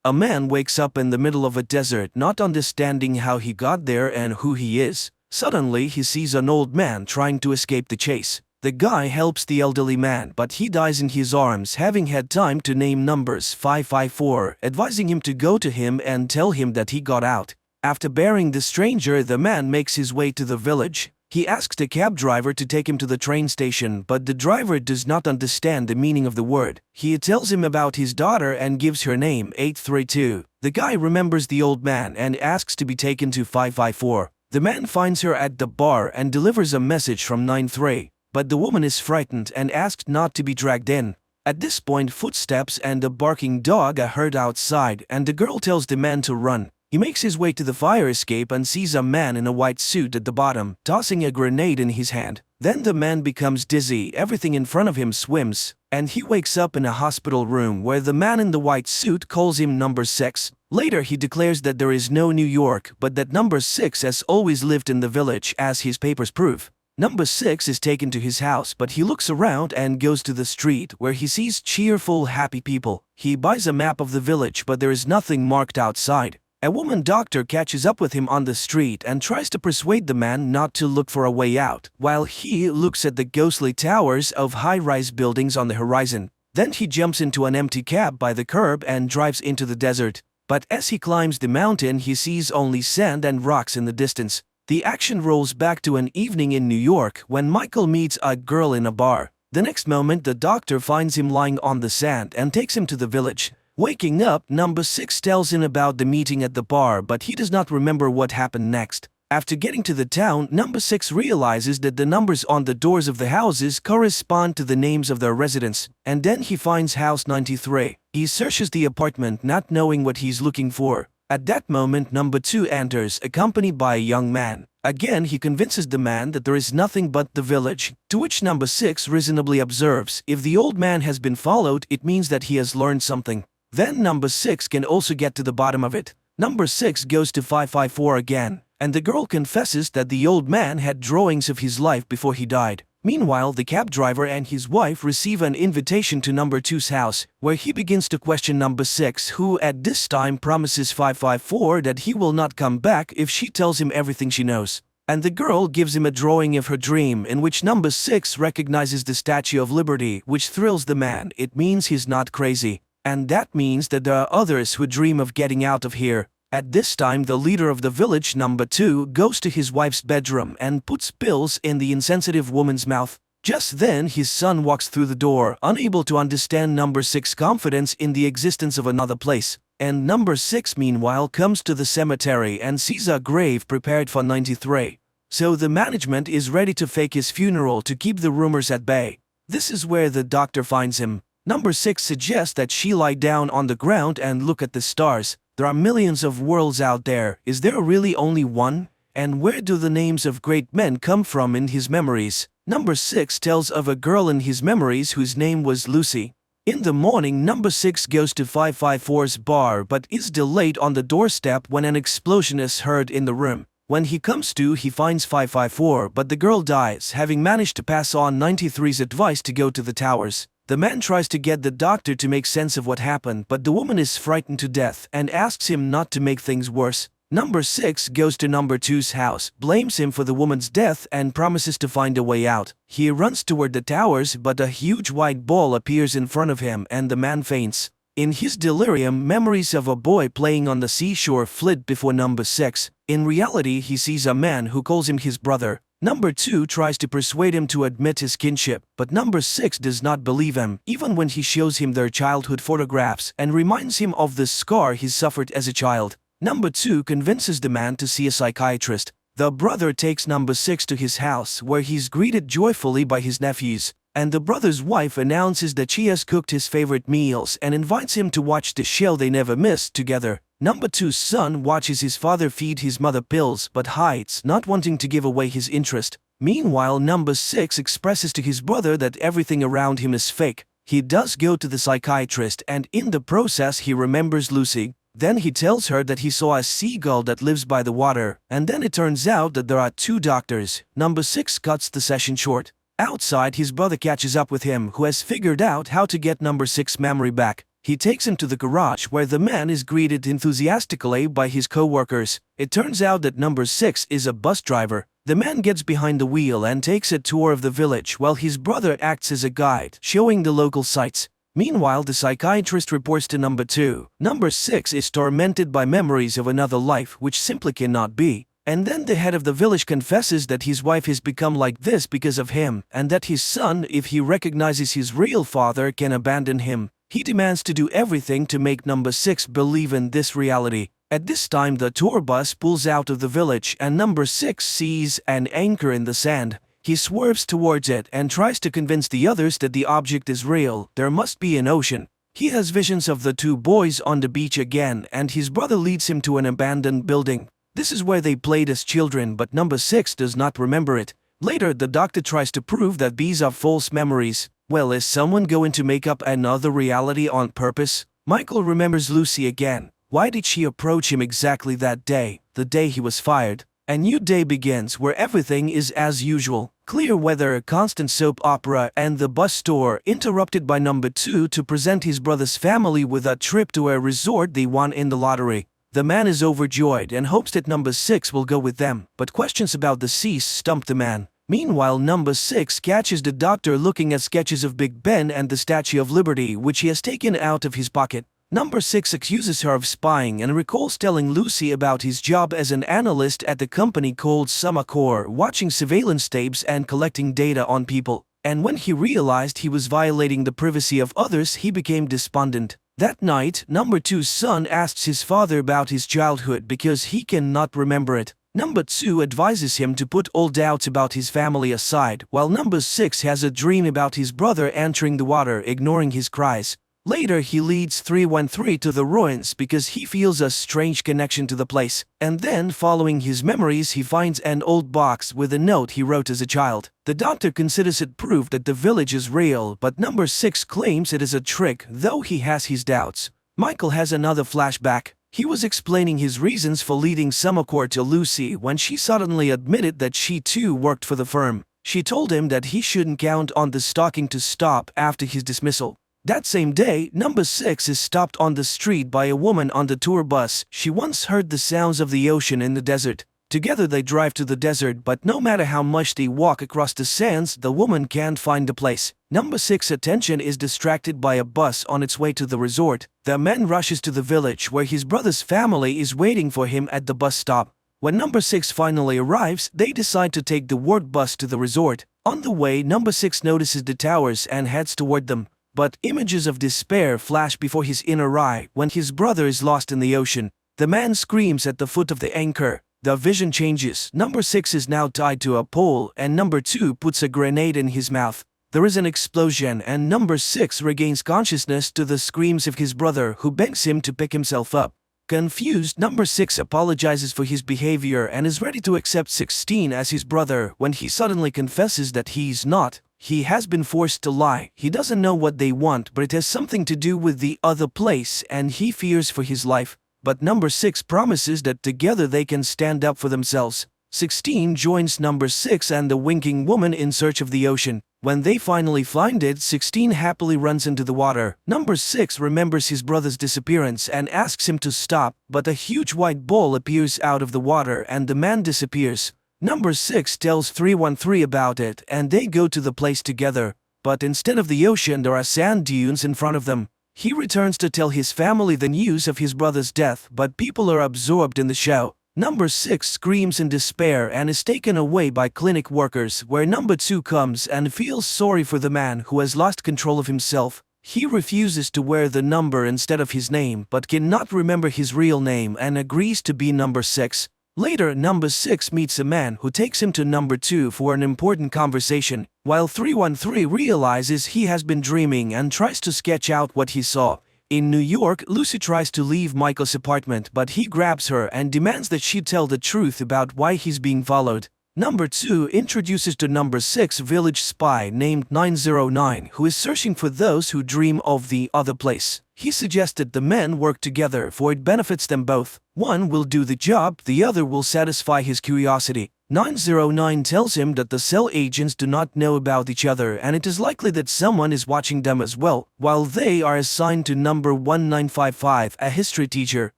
A man wakes up in the middle of a desert, not understanding how he got there and who he is. Suddenly, he sees an old man trying to escape the chase. The guy helps the elderly man, but he dies in his arms, having had time to name numbers 554, advising him to go to him and tell him that he got out. After burying the stranger, the man makes his way to the village. He asks the cab driver to take him to the train station, but the driver does not understand the meaning of the word. He tells him about his daughter and gives her name, 832. The guy remembers the old man and asks to be taken to 554. The man finds her at the bar and delivers a message from 93. But the woman is frightened and asked not to be dragged in. At this point, footsteps and a barking dog are heard outside, and the girl tells the man to run. He makes his way to the fire escape and sees a man in a white suit at the bottom, tossing a grenade in his hand. Then the man becomes dizzy, everything in front of him swims, and he wakes up in a hospital room where the man in the white suit calls him number 6. Later he declares that there is no New York, but that number 6 has always lived in the village, as his papers prove. Number 6 is taken to his house, but he looks around and goes to the street where he sees cheerful, happy people. He buys a map of the village, but there is nothing marked outside. A woman doctor catches up with him on the street and tries to persuade the man not to look for a way out, while he looks at the ghostly towers of high-rise buildings on the horizon. Then he jumps into an empty cab by the curb and drives into the desert. But as he climbs the mountain, he sees only sand and rocks in the distance. The action rolls back to an evening in New York when Michael meets a girl in a bar. The next moment, the doctor finds him lying on the sand and takes him to the village. Waking up, number 6 tells him about the meeting at the bar, but he does not remember what happened next. After getting to the town, number 6 realizes that the numbers on the doors of the houses correspond to the names of their residents, and then he finds house 93. He searches the apartment, not knowing what he's looking for. At that moment, number 2 enters, accompanied by a young man. Again, he convinces the man that there is nothing but the village, to which number 6 reasonably observes, if the old man has been followed, it means that he has learned something. Then number 6 can also get to the bottom of it. Number 6 goes to 554 again, and the girl confesses that the old man had drawings of his life before he died. Meanwhile, the cab driver and his wife receive an invitation to number 2's house, where he begins to question number 6, who at this time promises 554 that he will not come back if she tells him everything she knows. And the girl gives him a drawing of her dream, in which number 6 recognizes the Statue of Liberty, which thrills the man. It means he's not crazy. And that means that there are others who dream of getting out of here. At this time, the leader of the village, number 2, goes to his wife's bedroom and puts pills in the insensitive woman's mouth. Just then, his son walks through the door, unable to understand number 6's confidence in the existence of another place. And number 6, meanwhile, comes to the cemetery and sees a grave prepared for 93. So the management is ready to fake his funeral to keep the rumors at bay. This is where the doctor finds him. Number 6 suggests that she lie down on the ground and look at the stars. There are millions of worlds out there. Is there really only one? And where do the names of great men come from in his memories? Number 6 tells of a girl in his memories whose name was Lucy. In the morning, number 6 goes to 554's bar but is delayed on the doorstep when an explosion is heard in the room. When he comes to, he finds 554, but the girl dies, having managed to pass on 93's advice to go to the towers. The man tries to get the doctor to make sense of what happened, but the woman is frightened to death and asks him not to make things worse. Number 6 goes to number 2's house, blames him for the woman's death and promises to find a way out. He runs toward the towers, but a huge white ball appears in front of him and the man faints. In his delirium, memories of a boy playing on the seashore flit before number 6. In reality, he sees a man who calls him his brother. Number 2 tries to persuade him to admit his kinship, but number 6 does not believe him, even when he shows him their childhood photographs and reminds him of the scar he suffered as a child. Number 2 convinces the man to see a psychiatrist. The brother takes number 6 to his house, where he's greeted joyfully by his nephews, and the brother's wife announces that she has cooked his favorite meals and invites him to watch the show they never missed together. Number 2's son watches his father feed his mother pills but hides, not wanting to give away his interest. Meanwhile, number 6 expresses to his brother that everything around him is fake. He does go to the psychiatrist, and in the process he remembers Lucy. Then he tells her that he saw a seagull that lives by the water, and then it turns out that there are 2 doctors. Number 6 cuts the session short. Outside, his brother catches up with him, who has figured out how to get number 6's memory back. He takes him to the garage where the man is greeted enthusiastically by his co-workers. It turns out that number 6 is a bus driver. The man gets behind the wheel and takes a tour of the village while his brother acts as a guide, showing the local sights. Meanwhile, the psychiatrist reports to number 2. Number 6 is tormented by memories of another life which simply cannot be. And then the head of the village confesses that his wife has become like this because of him, and that his son, if he recognizes his real father, can abandon him. He demands to do everything to make number 6 believe in this reality. At this time, the tour bus pulls out of the village and number 6 sees an anchor in the sand. He swerves towards it and tries to convince the others that the object is real. There must be an ocean. He has visions of the two boys on the beach again, and his brother leads him to an abandoned building. This is where they played as children, but number 6 does not remember it. Later, the doctor tries to prove that these are false memories. Well, is someone going to make up another reality on purpose? Michael remembers Lucy again. Why did she approach him exactly that day, the day he was fired? A new day begins where everything is as usual. Clear weather, a constant soap opera, and the bus tour, interrupted by number 2 to present his brother's family with a trip to a resort they won in the lottery. The man is overjoyed and hopes that number 6 will go with them, but questions about the sea stump the man. Meanwhile, number 6 catches the doctor looking at sketches of Big Ben and the Statue of Liberty which he has taken out of his pocket. Number 6 accuses her of spying and recalls telling Lucy about his job as an analyst at the company called subcribe, watching surveillance tapes and collecting data on people. And when he realized he was violating the privacy of others, he became despondent. That night, number 2's son asks his father about his childhood because he cannot remember it. Number 2 advises him to put all doubts about his family aside, while number 6 has a dream about his brother entering the water, ignoring his cries. Later, he leads 313 to the ruins because he feels a strange connection to the place. And then, following his memories, he finds an old box with a note he wrote as a child. The doctor considers it proof that the village is real, but number 6 claims it is a trick, though he has his doubts. Michael has another flashback. He was explaining his reasons for leading subcribe to Lucy when she suddenly admitted that she too worked for the firm. She told him that he shouldn't count on the stalking to stop after his dismissal. That same day, number 6 is stopped on the street by a woman on the tour bus. She once heard the sounds of the ocean in the desert. Together they drive to the desert, but no matter how much they walk across the sands, the woman can't find the place. Number 6's attention is distracted by a bus on its way to the resort. The man rushes to the village where his brother's family is waiting for him at the bus stop. When number 6 finally arrives, they decide to take the work bus to the resort. On the way, number 6 notices the towers and heads toward them. But images of despair flash before his inner eye when his brother is lost in the ocean. The man screams at the foot of the anchor. The vision changes. Number 6 is now tied to a pole, and number 2 puts a grenade in his mouth. There is an explosion, and number 6 regains consciousness to the screams of his brother, who begs him to pick himself up. Confused, number 6 apologizes for his behavior and is ready to accept 16 as his brother when he suddenly confesses that he's not. He has been forced to lie. He doesn't know what they want, but it has something to do with the other place, and he fears for his life. But number 6 promises that together they can stand up for themselves. 16 joins number 6 and the winking woman in search of the ocean. When they finally find it, 16 happily runs into the water. Number 6 remembers his brother's disappearance and asks him to stop, but a huge white ball appears out of the water and the man disappears. Number 6 tells 313 about it, and they go to the place together. But instead of the ocean, there are sand dunes in front of them. He returns to tell his family the news of his brother's death, but people are absorbed in the show. Number 6 screams in despair and is taken away by clinic workers, where number 2 comes and feels sorry for the man who has lost control of himself. He refuses to wear the number instead of his name, but cannot remember his real name and agrees to be number 6. Later, number 6 meets a man who takes him to number 2 for an important conversation, while 313 realizes he has been dreaming and tries to sketch out what he saw. In New York, Lucy tries to leave Michael's apartment, but he grabs her and demands that she tell the truth about why he's being followed. Number 2 introduces to Number 6 village spy named 909 who is searching for those who dream of the other place. He suggested the men work together for it benefits them both. One will do the job, the other will satisfy his curiosity. 909 tells him that the cell agents do not know about each other and it is likely that someone is watching them as well. While they are assigned to number 1955, a history teacher,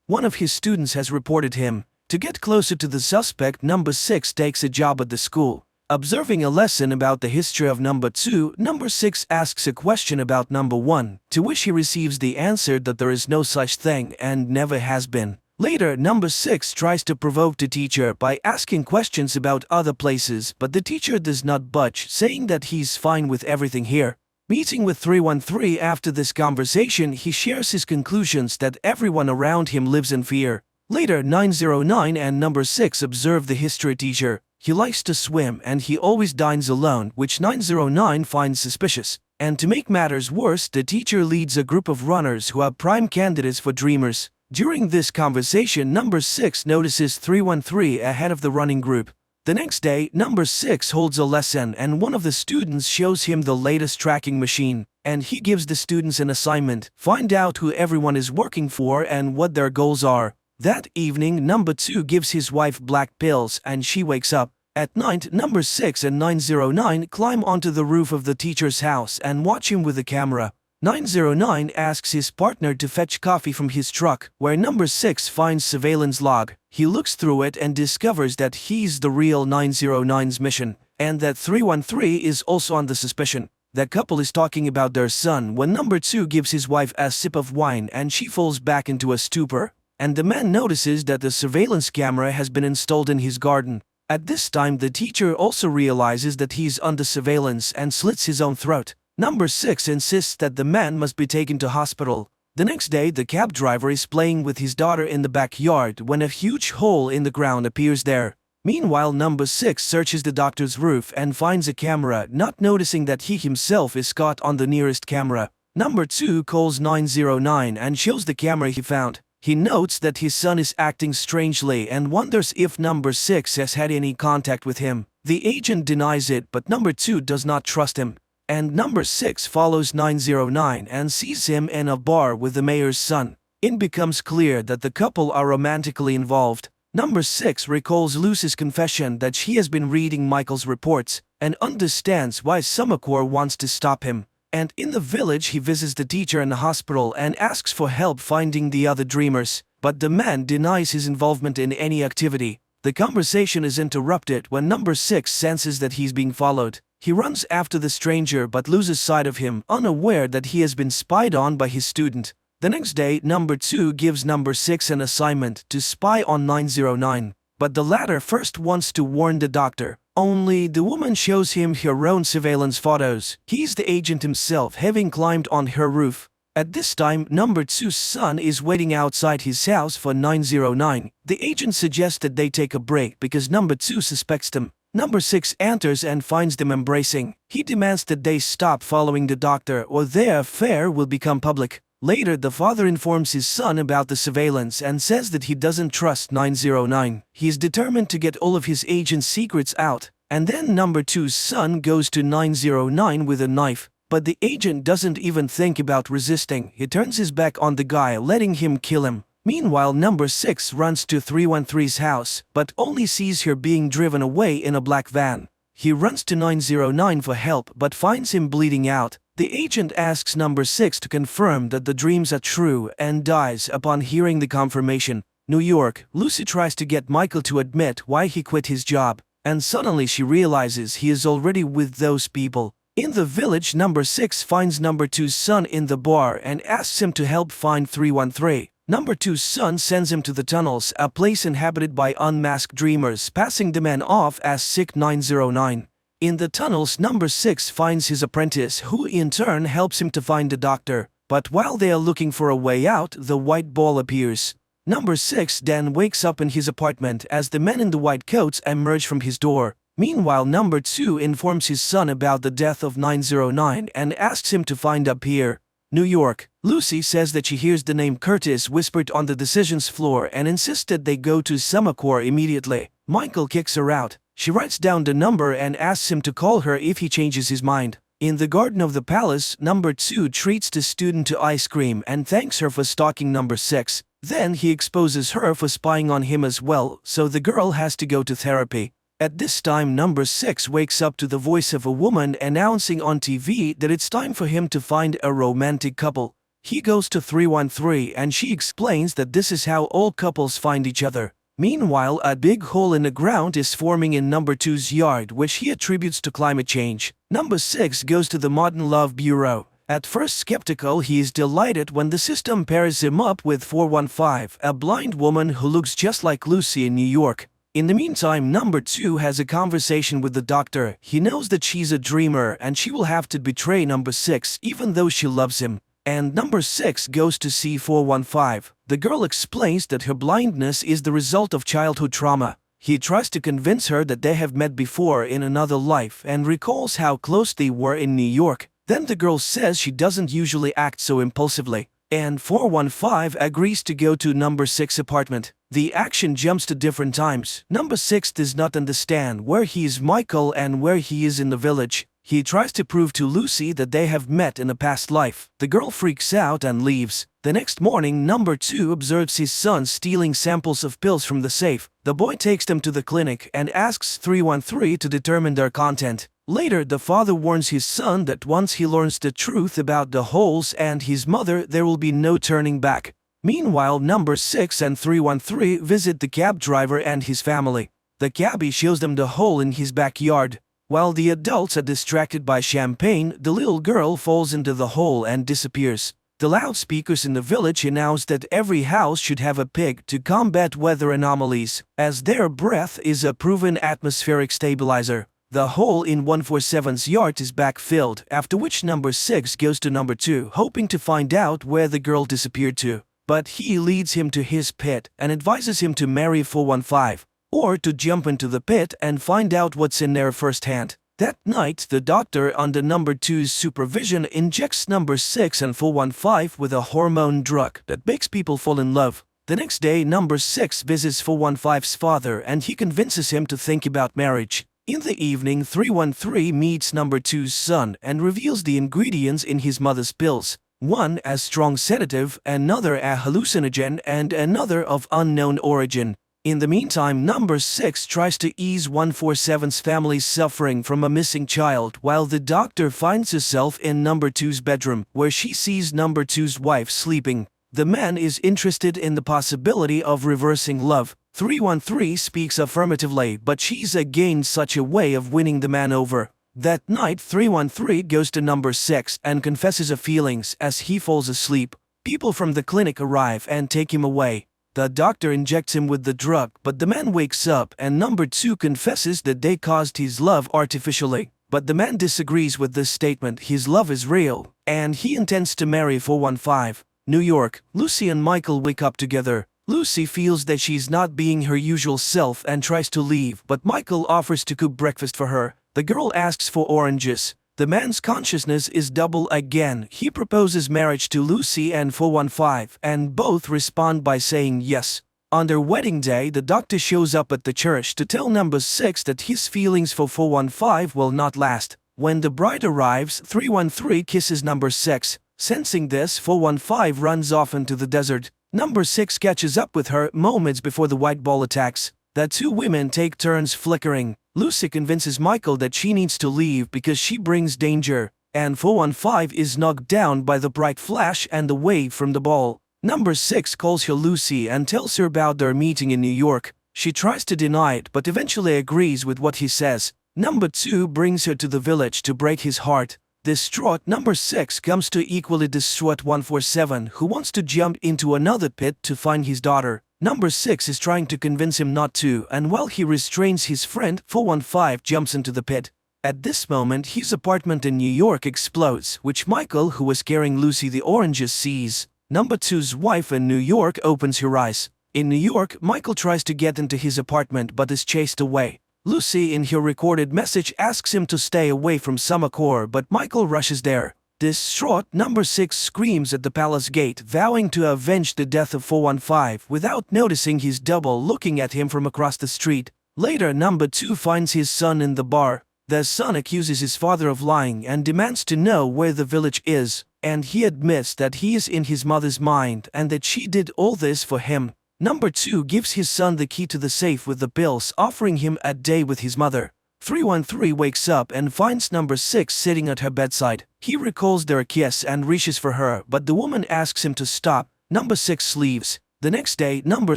one of his students has reported him. To get closer to the suspect, Number 6 takes a job at the school. Observing a lesson about the history of Number 2, Number 6 asks a question about Number 1, to which he receives the answer that there is no such thing and never has been. Later, Number 6 tries to provoke the teacher by asking questions about other places, but the teacher does not budge, saying that he's fine with everything here. Meeting with 313 after this conversation, he shares his conclusions that everyone around him lives in fear. Later, 909 and Number 6 observe the history teacher. He likes to swim and he always dines alone, which 909 finds suspicious. And to make matters worse, the teacher leads a group of runners who are prime candidates for dreamers. During this conversation, Number 6 notices 313 ahead of the running group. The next day, Number 6 holds a lesson and one of the students shows him the latest tracking machine. And he gives the students an assignment: find out who everyone is working for and what their goals are. That evening, Number 2 gives his wife black pills and she wakes up. At night, Number 6 and 909 climb onto the roof of the teacher's house and watch him with a camera. 909 asks his partner to fetch coffee from his truck, where Number 6 finds surveillance log. He looks through it and discovers that he's the real 909's mission, and that 313 is also on the suspicion. The couple is talking about their son when Number 2 gives his wife a sip of wine and she falls back into a stupor. And the man notices that the surveillance camera has been installed in his garden. At this time, the teacher also realizes that he's under surveillance and slits his own throat. Number 6 insists that the man must be taken to hospital. The next day, the cab driver is playing with his daughter in the backyard when a huge hole in the ground appears there. Meanwhile, Number 6 searches the doctor's roof and finds a camera, not noticing that he himself is caught on the nearest camera. Number 2 calls 909 and shows the camera he found. He notes that his son is acting strangely and wonders if Number 6 has had any contact with him. The agent denies it, but Number 2 does not trust him. And Number 6 follows 909 and sees him in a bar with the mayor's son. It becomes clear that the couple are romantically involved. Number 6 recalls Lucy's confession that she has been reading Michael's reports and understands why Sumakor wants to stop him. And in the village, he visits the teacher in the hospital and asks for help finding the other dreamers, but the man denies his involvement in any activity. The conversation is interrupted when Number 6 senses that he's being followed. He runs after the stranger but loses sight of him, unaware that he has been spied on by his student. The next day, Number 2 gives Number 6 an assignment to spy on 909, but the latter first wants to warn the doctor. Only the woman shows him her own surveillance photos. He's the agent himself, having climbed on her roof. At this time, Number 2's son is waiting outside his house for 909. The agent suggests that they take a break because Number 2 suspects them. Number 6 enters and finds them embracing. He demands that they stop following the doctor or their affair will become public. Later, the father informs his son about the surveillance and says that he doesn't trust 909. He is determined to get all of his agent's secrets out. And then Number 2's son goes to 909 with a knife. But the agent doesn't even think about resisting. He turns his back on the guy, letting him kill him. Meanwhile, Number 6 runs to 313's house, but only sees her being driven away in a black van. He runs to 909 for help but finds him bleeding out. The agent asks Number 6 to confirm that the dreams are true and dies upon hearing the confirmation. New York, Lucy tries to get Michael to admit why he quit his job, and suddenly she realizes he is already with those people. In the village, Number 6 finds Number 2's son in the bar and asks him to help find 313. Number 2's son sends him to the tunnels, a place inhabited by unmasked dreamers, passing the man off as sick 909. In the tunnels, Number 6 finds his apprentice, who in turn helps him to find the doctor. But while they are looking for a way out, the white ball appears. Number 6 then wakes up in his apartment as the men in the white coats emerge from his door. Meanwhile, Number 2 informs his son about the death of 909 and asks him to find up here. New York, Lucy says that she hears the name Curtis whispered on the decisions floor and insists that they go to Sumakor immediately. Michael kicks her out. She writes down the number and asks him to call her if he changes his mind. In the garden of the palace, number 2 treats the student to ice cream and thanks her for stalking number 6. Then he exposes her for spying on him as well, so the girl has to go to therapy. At this time, number 6 wakes up to the voice of a woman announcing on TV that it's time for him to find a romantic couple. He goes to 313 and she explains that this is how all couples find each other. Meanwhile, a big hole in the ground is forming in number 2's yard, which he attributes to climate change. Number 6 goes to the Modern Love Bureau. At first skeptical, he is delighted when the system pairs him up with 415, a blind woman who looks just like Lucy in New York. In the meantime, number 2 has a conversation with the doctor. He knows that she's a dreamer and she will have to betray number 6 even though she loves him. And number 6 goes to see 415. The girl explains that her blindness is the result of childhood trauma. He tries to convince her that they have met before in another life and recalls how close they were in New York. Then the girl says she doesn't usually act so impulsively, and 415 agrees to go to number 6 apartment. The action jumps to different times. Number 6 does not understand where he is Michael and where he is in the village. He tries to prove to Lucy that they have met in a past life. The girl freaks out and leaves. The next morning, number 2 observes his son stealing samples of pills from the safe. The boy takes them to the clinic and asks 313 to determine their content. Later, the father warns his son that once he learns the truth about the holes and his mother, there will be no turning back. Meanwhile, number 6 and 313 visit the cab driver and his family. The cabbie shows them the hole in his backyard. While the adults are distracted by champagne, the little girl falls into the hole and disappears. The loudspeakers in the village announce that every house should have a pig to combat weather anomalies, as their breath is a proven atmospheric stabilizer. The hole in 147's yard is backfilled, after which number 6 goes to number 2, hoping to find out where the girl disappeared to. But he leads him to his pit and advises him to marry 415. Or to jump into the pit and find out what's in there firsthand. That night, the doctor, under number 2's supervision, injects number 6 and 415 with a hormone drug that makes people fall in love. The next day, number 6 visits 415's father and he convinces him to think about marriage. In the evening, 313 meets number 2's son and reveals the ingredients in his mother's pills. One a strong sedative, another a hallucinogen, and another of unknown origin. In the meantime, number 6 tries to ease 147's family's suffering from a missing child, while the doctor finds herself in number 2's bedroom, where she sees number 2's wife sleeping. The man is interested in the possibility of reversing love. 313 speaks affirmatively, but she's again such a way of winning the man over. That night, 313 goes to number 6 and confesses her feelings as he falls asleep. People from the clinic arrive and take him away. The doctor injects him with the drug, but the man wakes up and number 2 confesses that they caused his love artificially. But the man disagrees with this statement. His love is real, and he intends to marry 415. New York, Lucy and Michael wake up together. Lucy feels that she's not being her usual self and tries to leave, but Michael offers to cook breakfast for her. The girl asks for oranges. The man's consciousness is double again. He proposes marriage to Lucy and 415, and both respond by saying yes. On their wedding day, the doctor shows up at the church to tell number 6 that his feelings for 415 will not last. When the bride arrives, 313 kisses number 6. Sensing this, 415 runs off into the desert. Number 6 catches up with her moments before the white ball attacks. The two women take turns flickering. Lucy convinces Michael that she needs to leave because she brings danger, and 415 is knocked down by the bright flash and the wave from the ball. Number 6 calls her Lucy and tells her about their meeting in New York. She tries to deny it but eventually agrees with what he says. Number 2 brings her to the village to break his heart. Distraught, number 6 comes to equally distraught 147, who wants to jump into another pit to find his daughter. Number 6 is trying to convince him not to, and while he restrains his friend, 415 jumps into the pit. At this moment, his apartment in New York explodes, which Michael, who was carrying Lucy the oranges, sees. Number 2's wife in New York opens her eyes. In New York, Michael tries to get into his apartment but is chased away. Lucy, in her recorded message, asks him to stay away from Summercore, but Michael rushes there. Distraught, number 6 screams at the palace gate, vowing to avenge the death of 415 without noticing his double looking at him from across the street. Later, number 2 finds his son in the bar. The son accuses his father of lying and demands to know where the village is, and he admits that he is in his mother's mind and that she did all this for him. Number 2 gives his son the key to the safe with the pills, offering him a day with his mother. 313 wakes up and finds number 6 sitting at her bedside. He recalls their kiss and reaches for her, but the woman asks him to stop. Number 6 leaves. The next day, number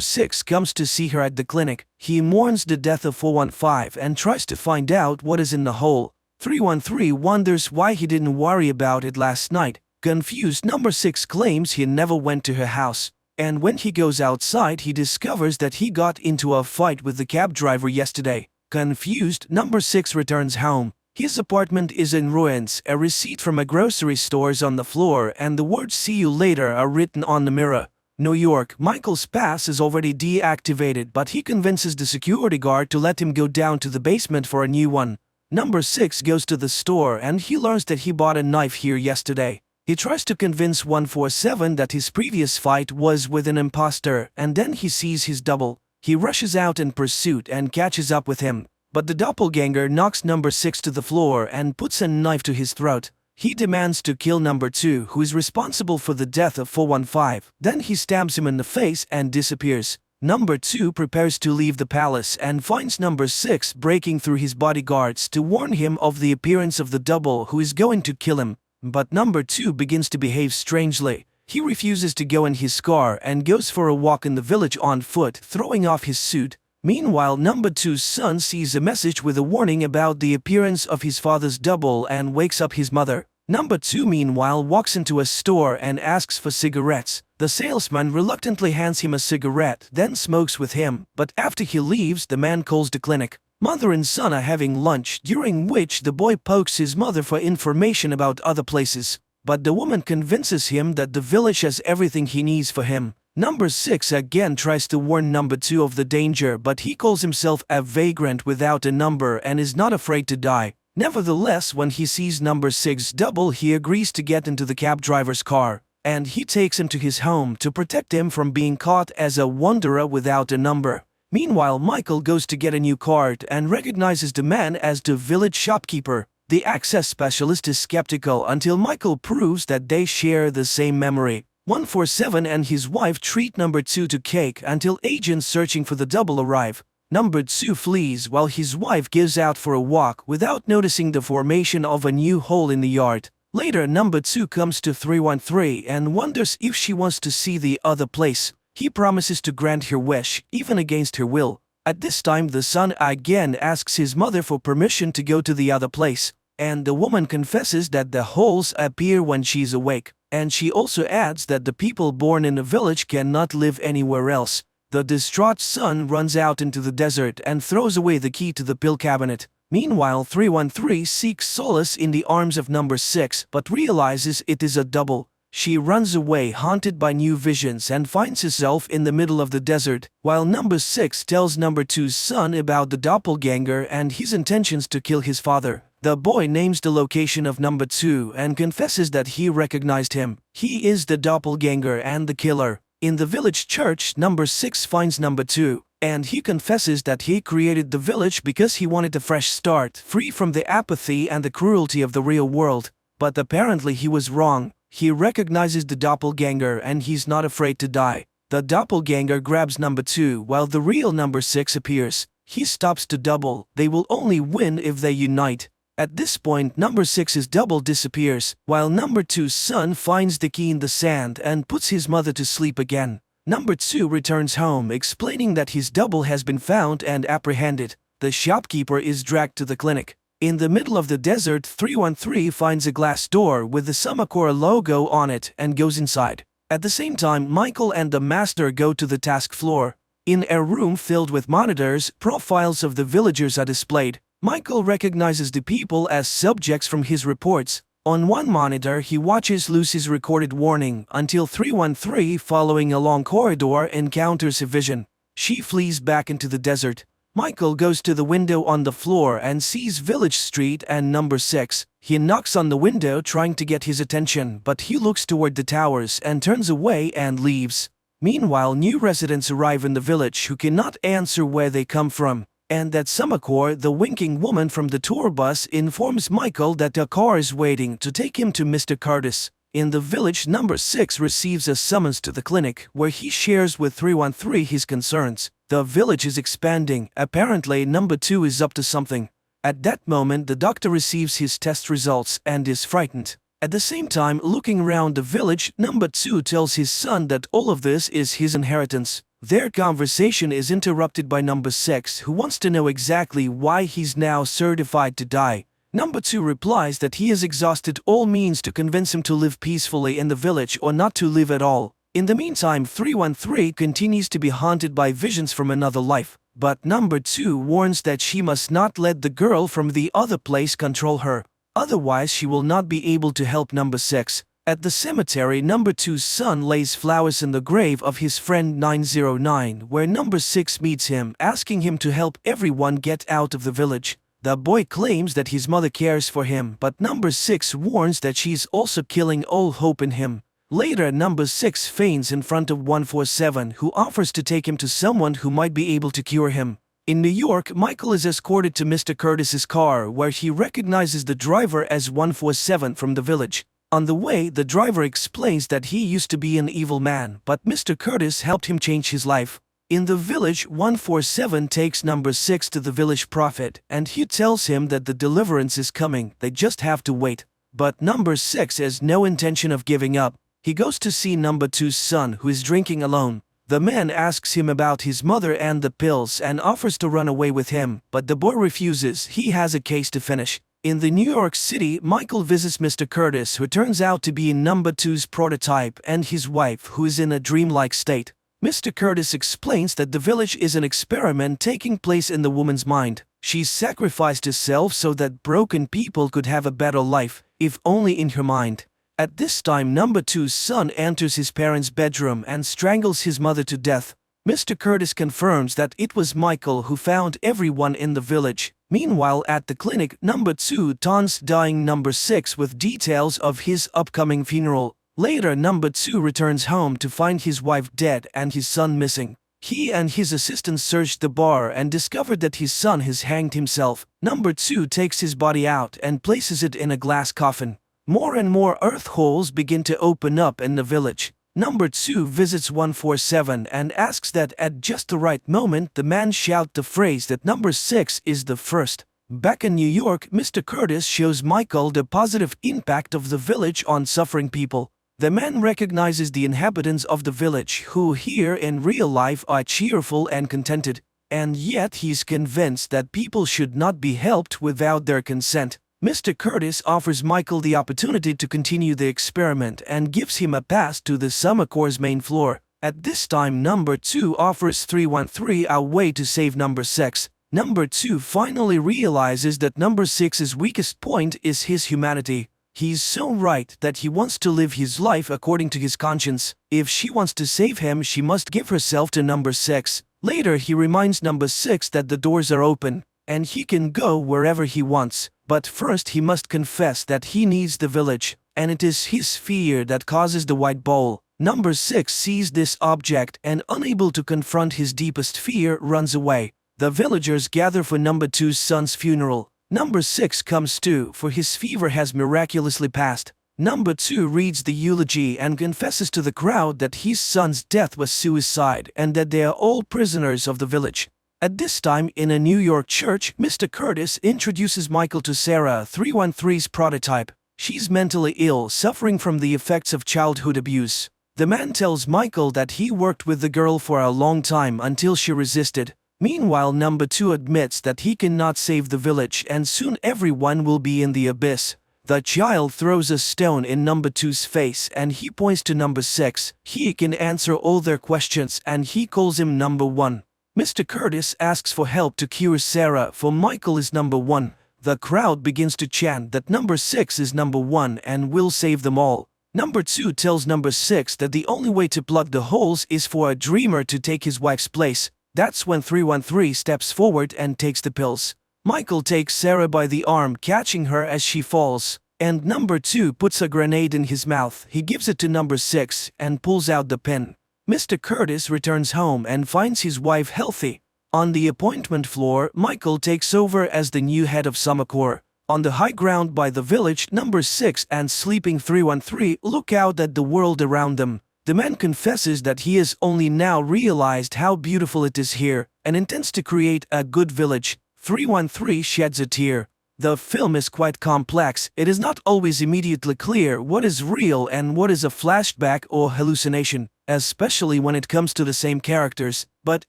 6 comes to see her at the clinic. He mourns the death of 415 and tries to find out what is in the hole. 313 wonders why he didn't worry about it last night. Confused, number 6 claims he never went to her house. And when he goes outside, he discovers that he got into a fight with the cab driver yesterday. Confused, number 6 returns home. His apartment is in ruins, a receipt from a grocery store is on the floor, and the words "see you later" are written on the mirror. New York, Michael's pass is already deactivated, but he convinces the security guard to let him go down to the basement for a new one. Number 6 goes to the store and he learns that he bought a knife here yesterday. He tries to convince 147 that his previous fight was with an imposter, and then he sees his double. He rushes out in pursuit and catches up with him, but the doppelganger knocks number 6 to the floor and puts a knife to his throat. He demands to kill number 2, who is responsible for the death of 415. Then he stabs him in the face and disappears. Number 2 prepares to leave the palace and finds number 6 breaking through his bodyguards to warn him of the appearance of the double who is going to kill him. But number 2 begins to behave strangely. He refuses to go in his car and goes for a walk in the village on foot, throwing off his suit. Meanwhile, number 2's son sees a message with a warning about the appearance of his father's double and wakes up his mother. Number 2 meanwhile walks into a store and asks for cigarettes. The salesman reluctantly hands him a cigarette, then smokes with him, but after he leaves, the man calls the clinic. Mother and son are having lunch, during which the boy pokes his mother for information about other places. But the woman convinces him that the village has everything he needs for him. Number 6 again tries to warn number 2 of the danger, but he calls himself a vagrant without a number and is not afraid to die. Nevertheless, when he sees number 6's double, he agrees to get into the cab driver's car, and he takes him to his home to protect him from being caught as a wanderer without a number. Meanwhile, Michael goes to get a new card and recognizes the man as the village shopkeeper. The access specialist is skeptical until Michael proves that they share the same memory. 147 and his wife treat number 2 to cake until agents searching for the double arrive. Number 2 flees while his wife gives out for a walk without noticing the formation of a new hole in the yard. Later, number 2 comes to 313 and wonders if she wants to see the other place. He promises to grant her wish, even against her will. At this time, the son again asks his mother for permission to go to the other place, and the woman confesses that the holes appear when she's awake, and she also adds that the people born in a village cannot live anywhere else. The distraught son runs out into the desert and throws away the key to the pill cabinet. Meanwhile, 313 seeks solace in the arms of number 6, but realizes it is a double. She runs away haunted by new visions and finds herself in the middle of the desert, while number 6 tells number 2's son about the doppelganger and his intentions to kill his father. The boy names the location of number 2 and confesses that he recognized him. He is the doppelganger and the killer. In the village church, number 6 finds number 2, and he confesses that he created the village because he wanted a fresh start, free from the apathy and the cruelty of the real world. But apparently he was wrong. He recognizes the doppelganger and he's not afraid to die. The doppelganger grabs number 2 while the real number 6 appears. He stops to double. They will only win if they unite. At this point, number 6's double disappears, while number 2's son finds the key in the sand and puts his mother to sleep again. Number 2 returns home, explaining that his double has been found and apprehended. The shopkeeper is dragged to the clinic. In the middle of the desert, 313 finds a glass door with the Summacora logo on it and goes inside. At the same time, Michael and the master go to the task floor. In a room filled with monitors, profiles of the villagers are displayed. Michael recognizes the people as subjects from his reports. On one monitor, he watches Lucy's recorded warning until 313, following a long corridor, encounters a vision. She flees back into the desert. Michael goes to the window on the floor and sees Village Street and number 6. He knocks on the window trying to get his attention, but he looks toward the towers and turns away and leaves. Meanwhile, new residents arrive in the village who cannot answer where they come from. And that Summercore, the winking woman from the tour bus, informs Michael that a car is waiting to take him to Mr. Curtis. In the village, number 6 receives a summons to the clinic, where he shares with 313 his concerns. The village is expanding. Apparently, number 2 is up to something. At that moment, the doctor receives his test results and is frightened. At the same time, looking around the village, number 2 tells his son that all of this is his inheritance. Their conversation is interrupted by number 6, who wants to know exactly why he's now certified to die. Number 2 replies that he has exhausted all means to convince him to live peacefully in the village or not to live at all. In the meantime, 313 continues to be haunted by visions from another life, but number 2 warns that she must not let the girl from the other place control her. Otherwise, she will not be able to help number 6. At the cemetery, number 2's son lays flowers in the grave of his friend 909, where number 6 meets him, asking him to help everyone get out of the village. The boy claims that his mother cares for him, but number 6 warns that she's also killing all hope in him. Later, number 6 faints in front of 147, who offers to take him to someone who might be able to cure him. In New York, Michael is escorted to Mr. Curtis's car, where he recognizes the driver as 147 from the village. On the way, the driver explains that he used to be an evil man, but Mr. Curtis helped him change his life. In the village, 147 takes number 6 to the village prophet, and he tells him that the deliverance is coming, they just have to wait. But number 6 has no intention of giving up. He goes to see number 2's son, who is drinking alone. The man asks him about his mother and the pills and offers to run away with him, but the boy refuses. He has a case to finish. In the New York City, Michael visits Mr. Curtis, who turns out to be number 2's prototype, and his wife, who is in a dreamlike state. Mr. Curtis explains that the village is an experiment taking place in the woman's mind. She sacrificed herself so that broken people could have a better life, if only in her mind. At this time, number 2's son enters his parents' bedroom and strangles his mother to death. Mr. Curtis confirms that it was Michael who found everyone in the village. Meanwhile, at the clinic, number 2 taunts dying number 6 with details of his upcoming funeral. Later, number 2 returns home to find his wife dead and his son missing. He and his assistant searched the bar and discovered that his son has hanged himself. Number 2 takes his body out and places it in a glass coffin. More and more earth holes begin to open up in the village. Number 2 visits 147 and asks that at just the right moment the man shout the phrase that number 6 is the first. Back in New York, Mr. Curtis shows Michael the positive impact of the village on suffering people. The man recognizes the inhabitants of the village, who here in real life are cheerful and contented, and yet he's convinced that people should not be helped without their consent. Mr. Curtis offers Michael the opportunity to continue the experiment and gives him a pass to the Summercore's main floor. At this time, number 2 offers 313 a way to save number 6. Number 2 finally realizes that number 6's weakest point is his humanity. He's so right that he wants to live his life according to his conscience. If she wants to save him, she must give herself to number 6. Later, he reminds number 6 that the doors are open, and he can go wherever he wants. But first he must confess that he needs the village, and it is his fear that causes the white bowl. Number 6 sees this object and, unable to confront his deepest fear, runs away. The villagers gather for number 2's son's funeral. Number 6 comes too, for his fever has miraculously passed. Number 2 reads the eulogy and confesses to the crowd that his son's death was suicide and that they are all prisoners of the village. At this time, in a New York church, Mr. Curtis introduces Michael to Sarah, 313's prototype. She's mentally ill, suffering from the effects of childhood abuse. The man tells Michael that he worked with the girl for a long time until she resisted. Meanwhile, number 2 admits that he cannot save the village and soon everyone will be in the abyss. The child throws a stone in number 2's face and he points to number 6. He can answer all their questions and he calls him number 1. Mr. Curtis asks for help to cure Sarah, for Michael is number 1. The crowd begins to chant that number 6 is number 1 and will save them all. Number 2 tells number 6 that the only way to plug the holes is for a dreamer to take his wife's place. That's when 313 steps forward and takes the pills. Michael takes Sarah by the arm, catching her as she falls, and number 2 puts a grenade in his mouth. He gives it to number 6 and pulls out the pin. Mr. Curtis returns home and finds his wife healthy. On the appointment floor, Michael takes over as the new head of Summercore. On the high ground by the village, number 6 and sleeping 313 look out at the world around them. The man confesses that he has only now realized how beautiful it is here and intends to create a good village. 313 sheds a tear. The film is quite complex. It is not always immediately clear what is real and what is a flashback or hallucination, especially when it comes to the same characters, but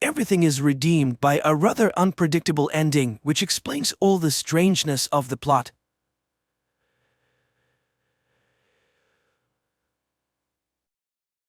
everything is redeemed by a rather unpredictable ending which explains all the strangeness of the plot.